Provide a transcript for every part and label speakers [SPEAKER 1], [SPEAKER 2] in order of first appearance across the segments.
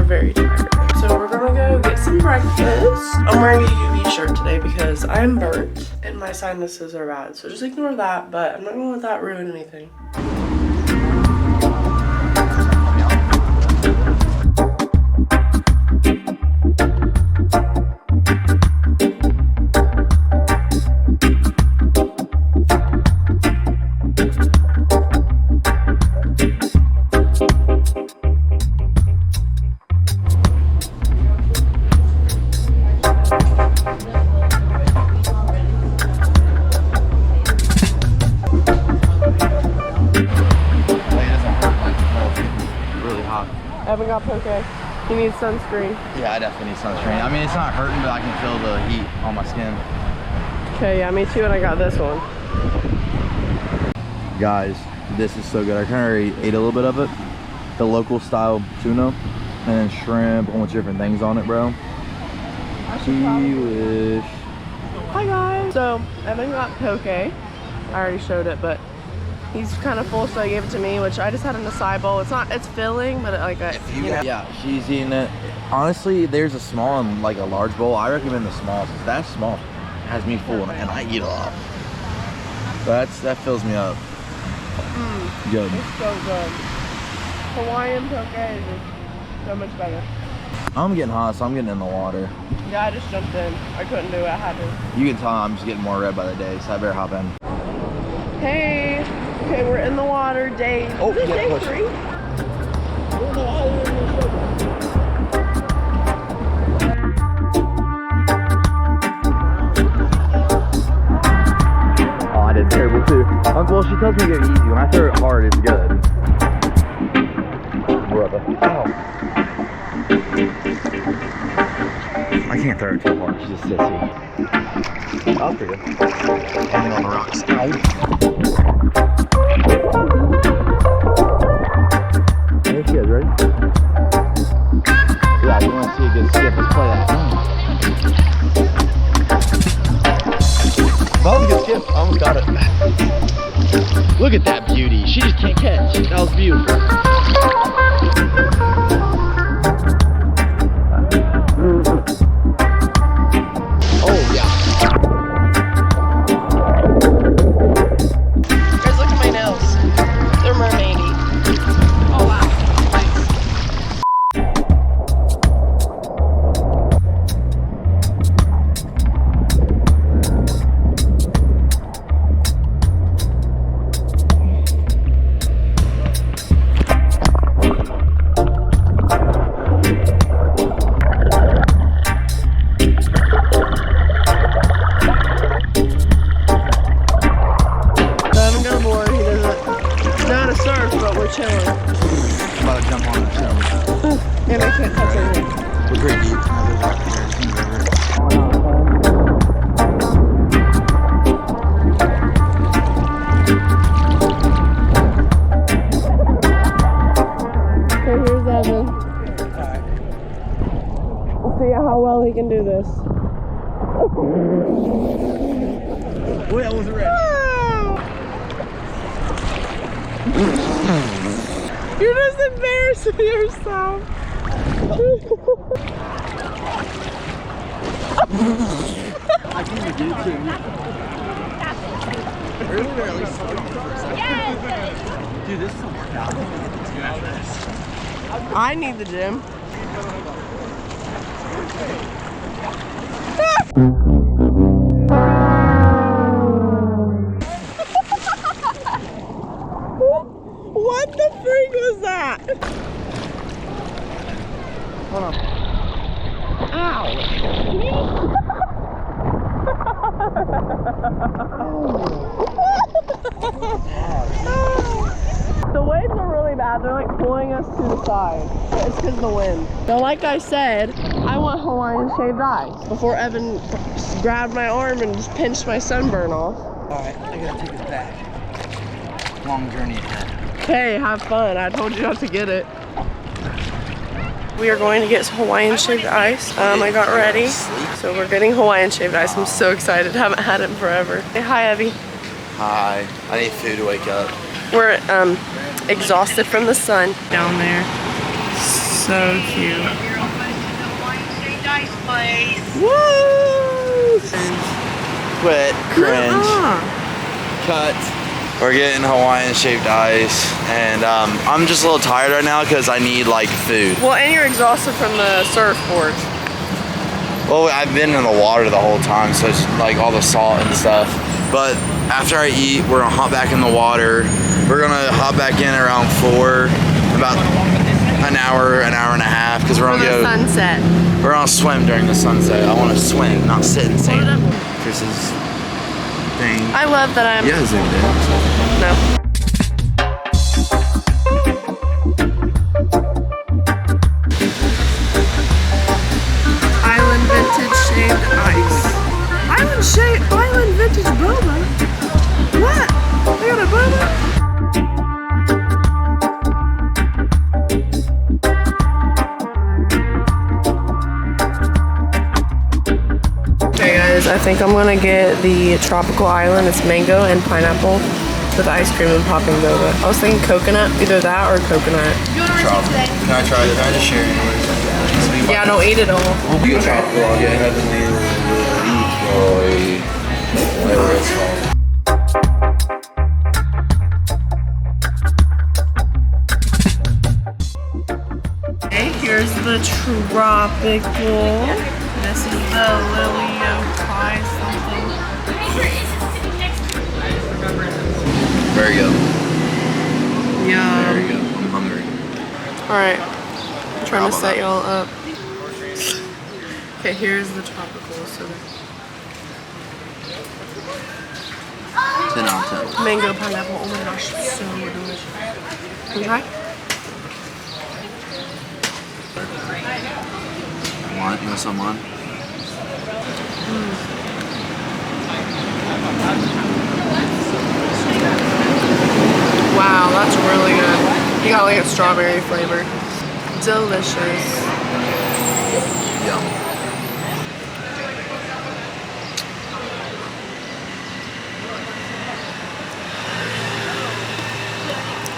[SPEAKER 1] very tired. So we're gonna go get some breakfast. I'm wearing a UV shirt today because I'm burnt and my sinuses are bad. So just ignore that, but I'm not gonna let that ruin anything. Evan got poke. He needs sunscreen.
[SPEAKER 2] Yeah, I definitely need sunscreen. I mean, it's not hurting, but I can feel the heat on my skin.
[SPEAKER 1] Okay, yeah, me too, and I got this one.
[SPEAKER 2] Guys, this is so good. I kind of already ate a little bit of it. The local style tuna, and then shrimp, a bunch of different things on it, bro. Delish.
[SPEAKER 1] Hi guys. So, Evan got poke. I already showed it, but he's kind of full, so I gave it to me, which I just had in a acai bowl. It's filling, but like you know.
[SPEAKER 2] Yeah, she's eating it. Honestly, there's a small and like a large bowl. I recommend the small, because that small has me full, and I eat a lot. That fills me up. Good.
[SPEAKER 1] It's so good. Hawaiian poke is just so much better.
[SPEAKER 2] I'm getting hot, so I'm getting in the water.
[SPEAKER 1] Yeah, I just jumped in. I couldn't do it. I had to.
[SPEAKER 2] You can tell I'm just getting more red by the day, so I better hop in.
[SPEAKER 1] Hey. Okay, we're in the water. Day.
[SPEAKER 2] Oh,
[SPEAKER 1] is it
[SPEAKER 2] yeah,
[SPEAKER 1] day
[SPEAKER 2] push.
[SPEAKER 1] 3?
[SPEAKER 2] Oh, I did terrible too. Well, she tells me to go easy. When I throw it hard, it's good. Brother. Oh. I can't throw it too hard. She's just sissy. I'll for you. Landing on the rocks. Ow. There she is, ready? Yeah, you want to see a good skip? Let's play that. That was a good skip. I almost got it. Look at that beauty. She just can't catch. That was beautiful. Oh, yeah.
[SPEAKER 1] Guys, look at my nails. They're mermaidy. Oh, wow. Chilling.
[SPEAKER 2] I'm about to jump on the show.
[SPEAKER 1] And I can't touch anything.
[SPEAKER 2] We're pretty deep.
[SPEAKER 1] Okay, here's Evan. We'll see how well he can do this.
[SPEAKER 2] Wait, I wasn't ready.
[SPEAKER 1] You're just embarrassing yourself.
[SPEAKER 2] I can even do it too. Really, or at least dude, this is a workout.
[SPEAKER 1] I need the gym. What the freak was that?
[SPEAKER 2] Hold on.
[SPEAKER 1] Ow! The waves are really bad. They're like pulling us to the side. It's because of the wind. Now, like I said, I want Hawaiian shaved ice before Evan grabbed my arm and just pinched my sunburn off.
[SPEAKER 2] Alright, I gotta take this back. Long journey ahead.
[SPEAKER 1] Hey, have fun. I told you not to get it. We are going to get Hawaiian shaved ice. I got ready. So we're getting Hawaiian shaved ice. I'm so excited. Haven't had it in forever. Say hi, Evie.
[SPEAKER 2] Hi. I need food to wake up.
[SPEAKER 1] We're exhausted from the sun down there. so cute.
[SPEAKER 2] Woo! Quit. Cringe. Cut. We're getting Hawaiian shaved ice, and I'm just a little tired right now because I need like food.
[SPEAKER 1] Well, and you're exhausted from the surfboard.
[SPEAKER 2] Well, I've been in the water the whole time, so it's like all the salt and stuff. But after I eat, we're gonna hop back in the water. We're gonna hop back in around 4, about an hour and a half, because we're gonna go
[SPEAKER 1] sunset.
[SPEAKER 2] We're gonna swim during the sunset. I want to swim, not sit and sand. Chris's thing.
[SPEAKER 1] I love that I'm.
[SPEAKER 2] Yeah, zoomed in.
[SPEAKER 1] No. Island vintage shaved ice. Island vintage boba. What? They got a boba? I think I'm gonna get the tropical island. It's mango and pineapple with ice cream and popping boba. I was thinking coconut, either that or coconut.
[SPEAKER 2] Tropical. Can I try it? Can I just share it?
[SPEAKER 1] Yeah, don't eat it all.
[SPEAKER 2] We'll get tropical. I'll get heavenly whatever it's called.
[SPEAKER 1] Okay, here's the tropical. This is the Lily pie something.
[SPEAKER 2] Very good.
[SPEAKER 1] Yum.
[SPEAKER 2] Very good. I'm hungry.
[SPEAKER 1] Alright, I'm trying to set y'all up. Okay, here's the tropical. So
[SPEAKER 2] 10 out of 10.
[SPEAKER 1] mango pineapple. Oh my gosh, so delicious. Can you try?
[SPEAKER 2] You want some on?
[SPEAKER 1] Wow, that's really good. You got like a strawberry flavor. Delicious.
[SPEAKER 2] Yum.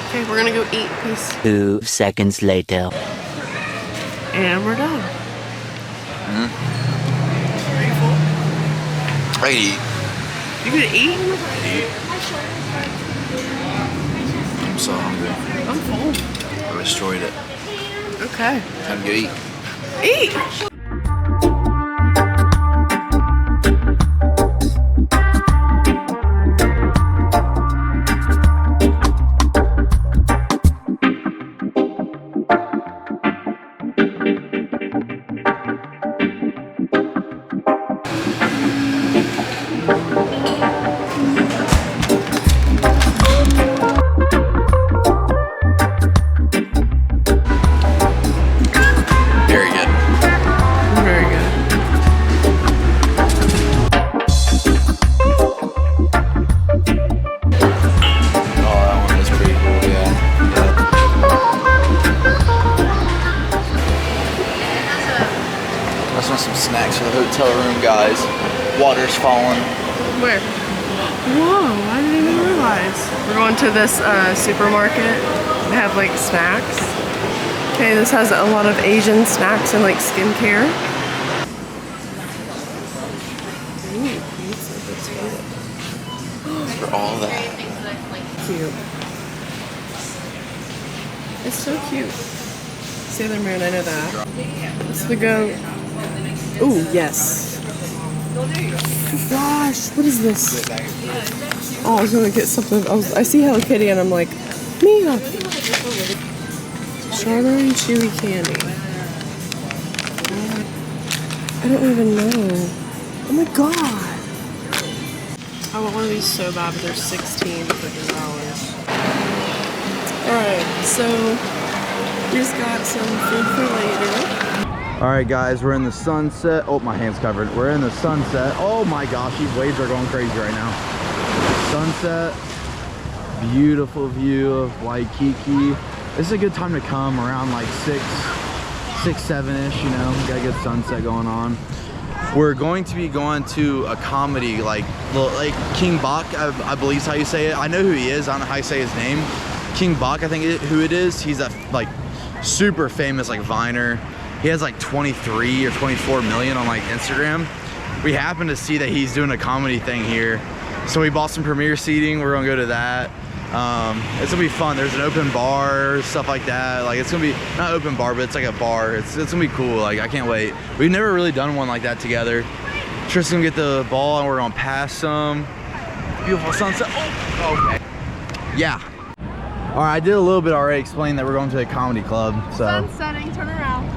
[SPEAKER 1] Okay, we're gonna go eat. Peace.
[SPEAKER 3] 2 seconds later.
[SPEAKER 1] And we're done. Are you full?
[SPEAKER 2] I eat.
[SPEAKER 1] You gonna eat?
[SPEAKER 2] I'm so hungry.
[SPEAKER 1] I'm full.
[SPEAKER 2] I destroyed it.
[SPEAKER 1] Okay.
[SPEAKER 2] Time to go eat.
[SPEAKER 1] Eat!
[SPEAKER 2] Some snacks for the hotel room, guys. Water's falling.
[SPEAKER 1] Where? Whoa, I didn't even realize. We're going to this supermarket. They have like snacks. Okay, this has a lot of Asian snacks and like skincare. Ooh, pizza potato.
[SPEAKER 2] For all that.
[SPEAKER 1] Cute. It's so cute. Sailor Moon, I know that. It's the goat. Ooh, yes. Gosh, what is this? Oh, I was gonna get something. I see Hello Kitty and I'm like, Mia. Strawberry chewy candy. I don't even know. Oh my god. I want one of these so bad, but they're $16 freaking. Alright, so we just got some food for later.
[SPEAKER 2] All right, guys, we're in the sunset. Oh, my hand's covered. We're in the sunset. Oh my gosh, these waves are going crazy right now. Sunset, beautiful view of Waikiki. This is a good time to come around like 6, 7-ish, you know, got a good sunset going on. We're going to be going to a comedy, like King BACH, I believe is how you say it. I know who he is, I don't know how you say his name. King BACH, I think who it is. He's a like super famous like Viner. He has like 23 or 24 million on like Instagram. We happened to see that he's doing a comedy thing here. So we bought some premiere seating. We're gonna go to that. It's gonna be fun. There's an open bar, stuff like that. Like it's gonna be, not open bar, but it's like a bar. It's gonna be cool. Like I can't wait. We've never really done one like that together. Tristan's gonna get the ball and we're gonna pass some. Beautiful sunset. Oh, okay. Yeah. All right, I did a little bit already explain that we're going to a comedy club. So
[SPEAKER 1] Sun's setting, turn around.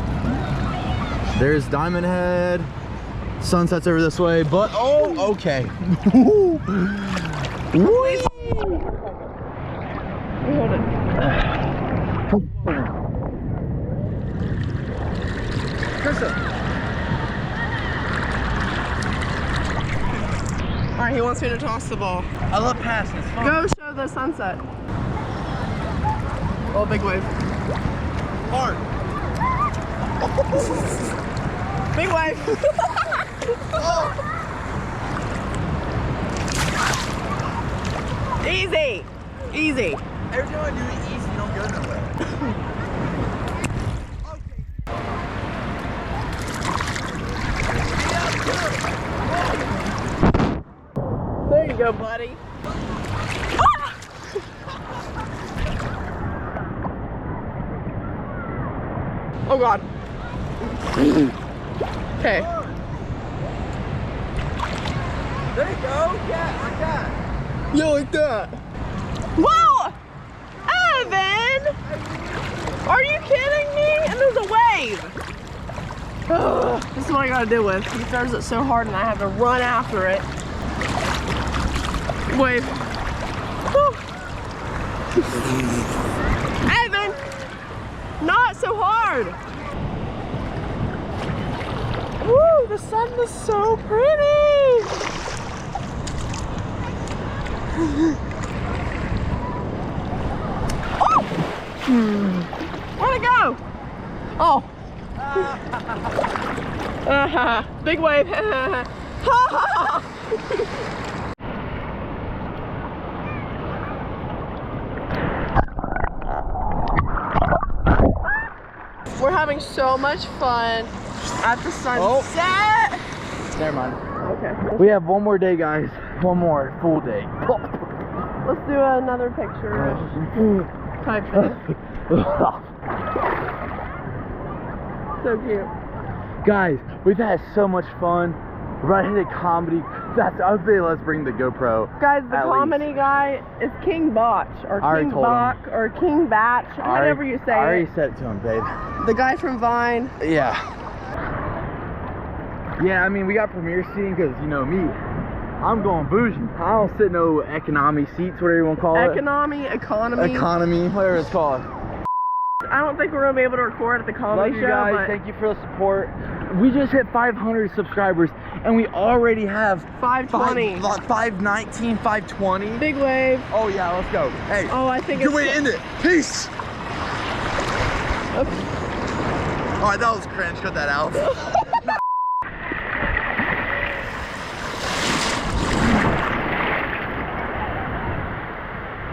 [SPEAKER 2] there's Diamond Head. Sunset's over this way, but oh, okay. Whee!
[SPEAKER 1] Hold it.
[SPEAKER 2] Krista.
[SPEAKER 1] All right, he wants me to toss the ball.
[SPEAKER 2] I love passing, it's fun.
[SPEAKER 1] Go show the sunset. Oh, big wave.
[SPEAKER 2] Hard.
[SPEAKER 1] Big wave. Easy. Easy.
[SPEAKER 2] Every time I do it easy, you don't go nowhere.
[SPEAKER 1] There you go, buddy. Ah! Oh God. Okay.
[SPEAKER 2] There you go. Yeah, like that.
[SPEAKER 1] Yeah, like that. Whoa! Evan! Are you kidding me? And there's a wave. Ugh, this is what I gotta deal with. He throws it so hard and I have to run after it. Wave. Whew. Evan! Not so hard! Woo! The sun is so pretty! Oh! Where'd it go? Oh. Big wave. We're having so much fun at the sunset.
[SPEAKER 2] Never mind.
[SPEAKER 1] Okay.
[SPEAKER 2] We have one more day, guys. One more full day.
[SPEAKER 1] Let's do another picture type thing. So cute.
[SPEAKER 2] Guys, we've had so much fun. We're about to hit a comedy. I would say let's bring the GoPro.
[SPEAKER 1] Guys, the
[SPEAKER 2] at
[SPEAKER 1] comedy
[SPEAKER 2] least.
[SPEAKER 1] guy is King BACH or
[SPEAKER 2] I already
[SPEAKER 1] King
[SPEAKER 2] told him.
[SPEAKER 1] Bach or King BACH, however you say
[SPEAKER 2] I already
[SPEAKER 1] it.
[SPEAKER 2] said it to him, babe.
[SPEAKER 1] The guy from Vine.
[SPEAKER 2] Yeah. Yeah, I mean, we got premiere seating because, you know, me, I'm going bougie. I don't sit no economy seats, whatever you want to call it.
[SPEAKER 1] Economy.
[SPEAKER 2] Economy, whatever it's called.
[SPEAKER 1] I don't think we're gonna be able to record at the comedy
[SPEAKER 2] Love
[SPEAKER 1] show,
[SPEAKER 2] you guys.
[SPEAKER 1] but
[SPEAKER 2] Thank you for the support. We just hit 500 subscribers, and we already have
[SPEAKER 1] 520.
[SPEAKER 2] 519, 520.
[SPEAKER 1] Big wave.
[SPEAKER 2] Oh yeah, let's go. Hey.
[SPEAKER 1] Oh, I think
[SPEAKER 2] good
[SPEAKER 1] it's
[SPEAKER 2] way to end it. Peace.
[SPEAKER 1] Oops.
[SPEAKER 2] All right, that was cringe. Cut that out.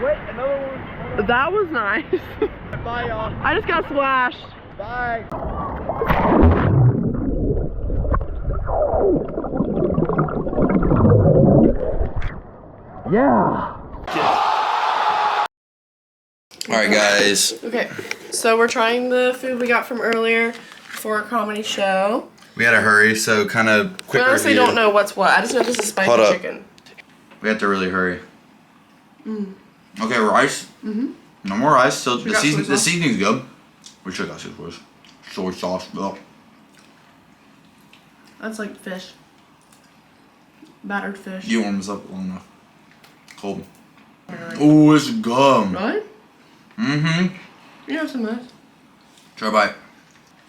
[SPEAKER 2] Wait, another one.
[SPEAKER 1] That was nice.
[SPEAKER 2] Bye, y'all.
[SPEAKER 1] I just got splashed.
[SPEAKER 2] Bye. Yeah. All right, guys.
[SPEAKER 1] Okay, so we're trying the food we got from earlier for a comedy show.
[SPEAKER 2] We had to hurry, so kind of quick
[SPEAKER 1] We honestly
[SPEAKER 2] review.
[SPEAKER 1] don't know what's what. I just know this is spicy
[SPEAKER 2] Hold up.
[SPEAKER 1] chicken.
[SPEAKER 2] We have to really hurry. Okay, rice. No more rice. So
[SPEAKER 1] We got soy
[SPEAKER 2] the
[SPEAKER 1] sauce.
[SPEAKER 2] seasoning's good. We should have got soy sauce. Oh.
[SPEAKER 1] That's like fish. Battered fish.
[SPEAKER 2] You warm this up long enough. Cold. Ooh, it's gum.
[SPEAKER 1] Really?
[SPEAKER 2] Mm-hmm.
[SPEAKER 1] You have some of this.
[SPEAKER 2] Try a bite.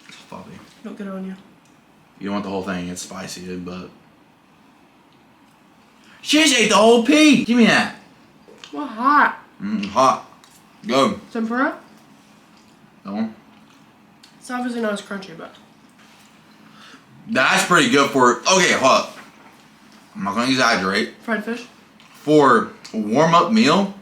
[SPEAKER 2] It's floppy.
[SPEAKER 1] Don't get it on you.
[SPEAKER 2] You don't want the whole thing. It's spicy, but she just ate the whole pea. Give me that.
[SPEAKER 1] Well, hot.
[SPEAKER 2] Hot. Go.
[SPEAKER 1] Tempura?
[SPEAKER 2] That one.
[SPEAKER 1] It's obviously not as crunchy, but.
[SPEAKER 2] That's pretty good for. Okay, hold up. I'm not gonna exaggerate.
[SPEAKER 1] Fried fish?
[SPEAKER 2] For a warm-up meal,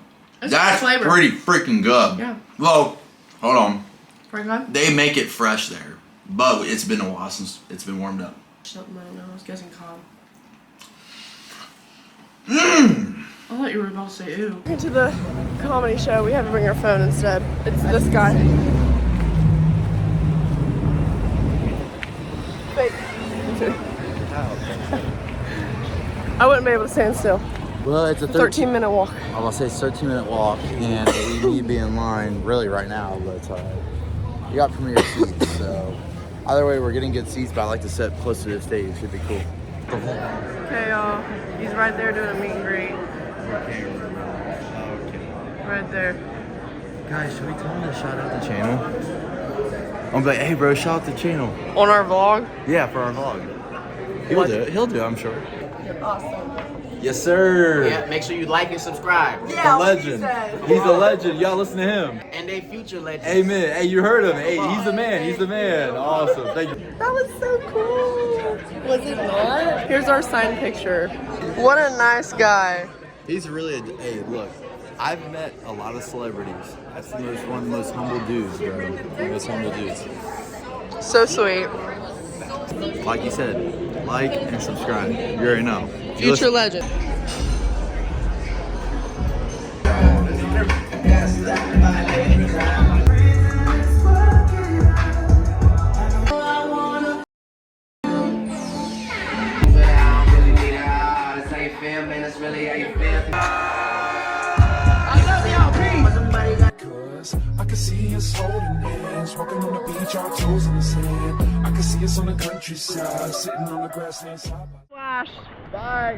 [SPEAKER 1] It's
[SPEAKER 2] that's
[SPEAKER 1] flavor.
[SPEAKER 2] pretty freaking good.
[SPEAKER 1] Yeah.
[SPEAKER 2] Well, hold on.
[SPEAKER 1] Pretty good?
[SPEAKER 2] They make it fresh there, but it's been a while since it's been warmed up.
[SPEAKER 1] Something I don't know. I was guessing calm.
[SPEAKER 2] Mmm.
[SPEAKER 1] I thought you were about to say ew. To the comedy show, we had to bring our phone instead. It's this guy. Fake. I wouldn't be able to stand still.
[SPEAKER 4] Well, it's a
[SPEAKER 1] 13-minute walk.
[SPEAKER 4] I'm gonna say it's a 13-minute walk, and we need to be in line really right now, but it's alright. You got premier seats, so either way, we're getting good seats, but I like to sit close to the stage. Should be cool.
[SPEAKER 1] Okay, y'all. He's right there doing a meet and greet. Right there.
[SPEAKER 4] Guys, should we tell him to shout out the channel? I'm like, hey, bro, shout out the channel.
[SPEAKER 1] On our vlog.
[SPEAKER 4] Yeah, for our vlog. He'll do it. He'll do it, I'm sure.
[SPEAKER 1] Awesome.
[SPEAKER 4] Yes, sir.
[SPEAKER 5] Yeah, make sure you like and subscribe.
[SPEAKER 1] Yeah,
[SPEAKER 4] The legend. He's a legend. Y'all listen to him.
[SPEAKER 5] And they future legends.
[SPEAKER 4] Amen. Hey, you heard him. Hey, he's the man. He's the man. Awesome. Thank you.
[SPEAKER 1] That was so cool. Was it not? Here's our signed picture. What a nice guy.
[SPEAKER 4] He's really a, hey, look, I've met a lot of celebrities. That's one of the most humble dudes, bro. The most humble dudes.
[SPEAKER 1] So sweet.
[SPEAKER 4] Like you said, like and subscribe. You already know.
[SPEAKER 1] Future legend.
[SPEAKER 6] I can see us holding hands, walking on the beach, our toes in the sand. I can see us on the countryside, sitting on the grassland side by
[SPEAKER 1] Flash. Bye.